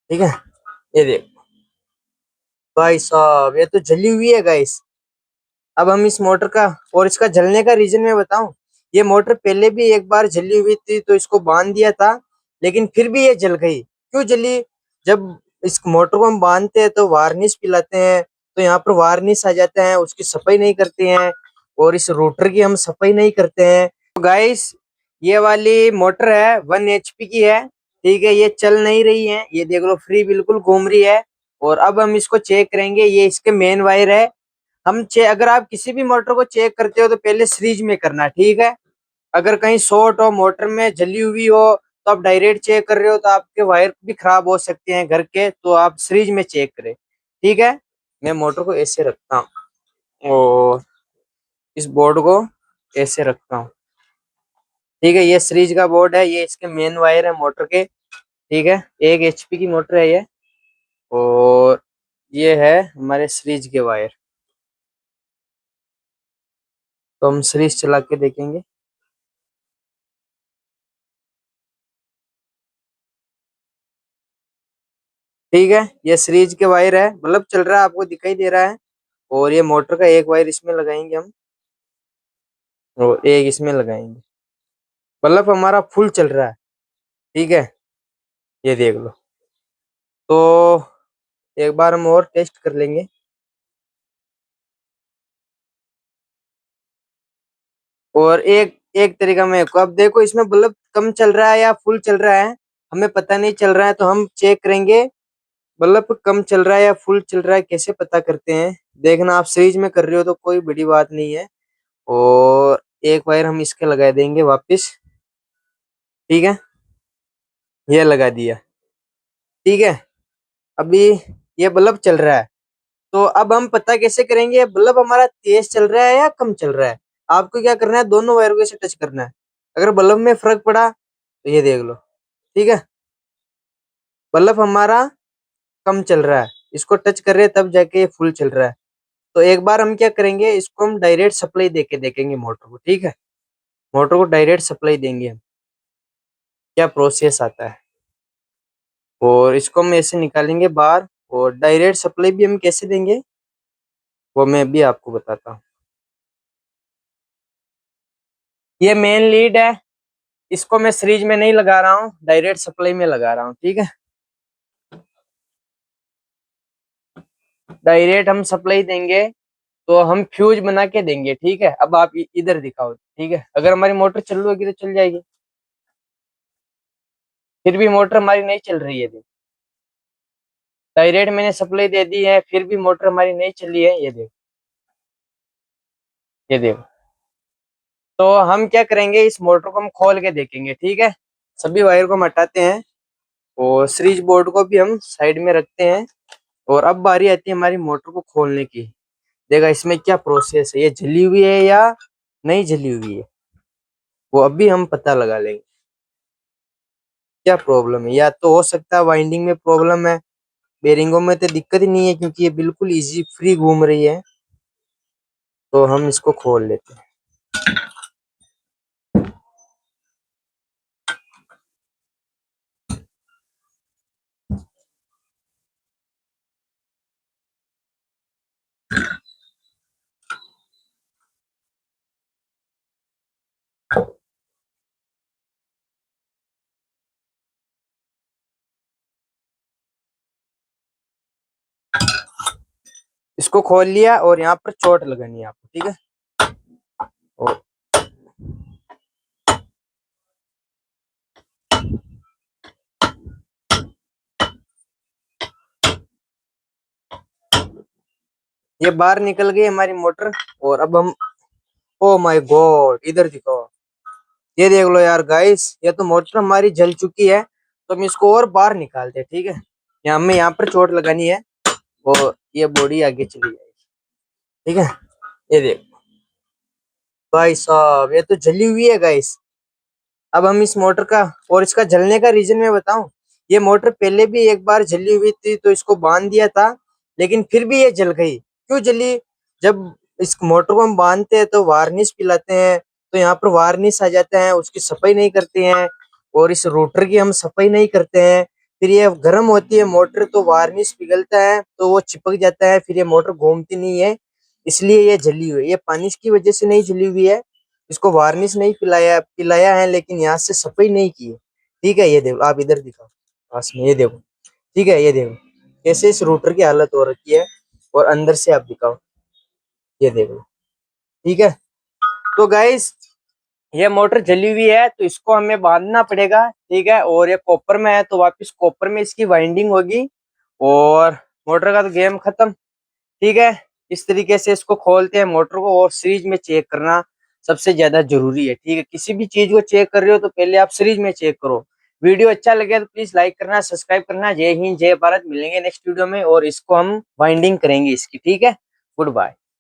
ठीक है। ये देख भाई साहब, ये तो जली हुई है गाइस। अब हम इस मोटर का और इसका जलने का रीजन मैं बताऊं। ये मोटर पहले भी एक बार जली हुई थी तो इसको बांध दिया था, लेकिन फिर भी ये जल गई। क्यों जली? जब इस मोटर को हम बांधते हैं तो वार्निश पिलाते हैं, तो यहाँ पर वार्निश आ जाता है, उसकी सफाई नहीं करते हैं। और इस रोटर की हम सफाई नहीं करते हैं। तो गाइस, ये वाली मोटर है 1 HP की है। ठीक है, ये चल नहीं रही है, ये देख लो फ्री बिल्कुल घूम रही है। और अब हम इसको चेक करेंगे। ये इसके मेन वायर है। हम चेक, अगर आप किसी भी मोटर को चेक करते हो तो पहले सीरीज में करना, ठीक है। अगर कहीं शॉर्ट हो, मोटर में जली हुई हो, तो आप डायरेक्ट चेक कर रहे हो तो आपके वायर भी खराब हो सकते हैं घर के, तो आप सीरीज में चेक करें। ठीक है। मैं मोटर को ऐसे रखता हूँ और इस बोर्ड को ऐसे रखता हूँ। ठीक है, ये सीरीज का बोर्ड है, ये इसके मेन वायर है मोटर के। ठीक है, 1 HP की मोटर है ये। और ये है हमारे सीरीज के वायर। तो हम सीरीज चला के देखेंगे। ठीक है, ये सीरीज के वायर है, बल्ब चल रहा है, आपको दिखाई दे रहा है। और ये मोटर का एक वायर इसमें लगाएंगे हम, और एक इसमें लगाएंगे। बल्ब हमारा फुल चल रहा है। ठीक है, ये देख लो। तो एक बार हम और टेस्ट कर लेंगे। और एक एक तरीका मैं अब देखो, इसमें बल्ब कम चल रहा है या फुल चल रहा है, हमें पता नहीं चल रहा है, तो हम चेक करेंगे बल्ब कम चल रहा है या फुल चल रहा है, कैसे पता करते हैं। देखना, आप सीरीज में कर रहे हो तो कोई बड़ी बात नहीं है। और एक वायर हम इसके लगा देंगे वापस। ठीक है, ये लगा दिया। ठीक है, अभी ये बल्ब चल रहा है। तो अब हम पता कैसे करेंगे बल्ब हमारा तेज चल रहा है या कम चल रहा है। आपको क्या करना है, दोनों वायर को ऐसे टच करना है। अगर बल्ब में फर्क पड़ा तो ये देख लो। ठीक है, बल्ब हमारा कम चल रहा है, इसको टच कर रहे हैं तब जाके ये फुल चल रहा है। तो एक बार हम क्या करेंगे, इसको हम डायरेक्ट सप्लाई देके देखेंगे मोटर को। ठीक है, मोटर को डायरेक्ट सप्लाई देंगे हम, क्या प्रोसेस आता है। और इसको हम ऐसे निकालेंगे बाहर। और डायरेक्ट सप्लाई भी हम कैसे देंगे वो मैं भी आपको बताता हूँ। ये मेन लीड है, इसको मैं सीरीज में नहीं लगा रहा हूँ, डायरेक्ट सप्लाई में लगा रहा हूँ। ठीक है, डायरेक्ट हम सप्लाई देंगे तो हम फ्यूज बना के देंगे। ठीक है, अब आप इधर दिखाओ। ठीक है, अगर हमारी मोटर चल रही होगी तो चल जाएगी, फिर भी मोटर हमारी नहीं चल रही है। डायरेक्ट मैंने सप्लाई दे दी है, फिर भी मोटर हमारी नहीं चली है। ये देखो, ये देखो। तो हम क्या करेंगे, इस मोटर को हम खोल के देखेंगे। ठीक है, सभी वायर को हम हटाते हैं और सीरीज बोर्ड को भी हम साइड में रखते हैं। और अब बारी आती है हमारी मोटर को खोलने की। देखा इसमें क्या प्रोसेस है, ये जली हुई है या नहीं जली हुई है, वो अभी हम पता लगा लेंगे। क्या प्रॉब्लम है, या तो हो सकता है वाइंडिंग में प्रॉब्लम है। बेरिंगों में तो दिक्कत ही नहीं है क्योंकि ये बिल्कुल इजी फ्री घूम रही है। तो हम इसको खोल लेते हैं। इसको खोल लिया और यहाँ पर चोट लगानी है आपको। ठीक है, और ये बाहर निकल गई हमारी मोटर। और अब हम, ओ माय गॉड, इधर दिखाओ। ये देख लो यार गाइस, ये तो मोटर हमारी जल चुकी है। तो हम इसको और बाहर निकालते हैं। ठीक है, यहाँ हमें यहाँ पर चोट लगानी है और ये बॉडी आगे चली जाएगी। ठीक है, ये देख भाई साहब, ये तो जली हुई है गाइस। अब हम इस मोटर का और इसका जलने का रीजन मैं बताऊं। ये मोटर पहले भी एक बार जली हुई थी तो इसको बांध दिया था, लेकिन फिर भी ये जल गई। क्यों जली? जब इस मोटर को हम बांधते हैं तो वार्निश पिलाते हैं, तो यहाँ पर वार्निश आ जाता है, उसकी सफाई नहीं करते हैं। और इस रोटर की हम सफाई नहीं करते हैं, फिर ये गर्म होती है मोटर तो वार्निश पिघलता है तो वो चिपक जाता है, फिर ये मोटर घूमती नहीं है, इसलिए ये जली हुई है। ये पानी की वजह से नहीं जली हुई है, इसको वार्निश नहीं पिलाया पिलाया है, लेकिन यहाँ से सफाई नहीं की है। ठीक है, ये देखो, आप इधर दिखाओ पास में, ये देखो। ठीक है, ये देखो कैसे इस रूटर की हालत हो रखी है, और अंदर से आप दिखाओ, ये देखो। ठीक है, तो गाइस ये मोटर जली हुई है तो इसको हमें बांधना पड़ेगा। ठीक है, और ये कॉपर में है तो वापस कॉपर में इसकी वाइंडिंग होगी, और मोटर का तो गेम खत्म। ठीक है, इस तरीके से इसको खोलते हैं मोटर को, और सीरीज में चेक करना सबसे ज्यादा जरूरी है। ठीक है, किसी भी चीज को चेक कर रहे हो तो पहले आप सीरीज में चेक करो। वीडियो अच्छा लगे तो प्लीज लाइक करना, सब्सक्राइब करना। जय हिंद, जय भारत। मिलेंगे नेक्स्ट वीडियो में, और इसको हम वाइंडिंग करेंगे इसकी। ठीक है, गुड बाय।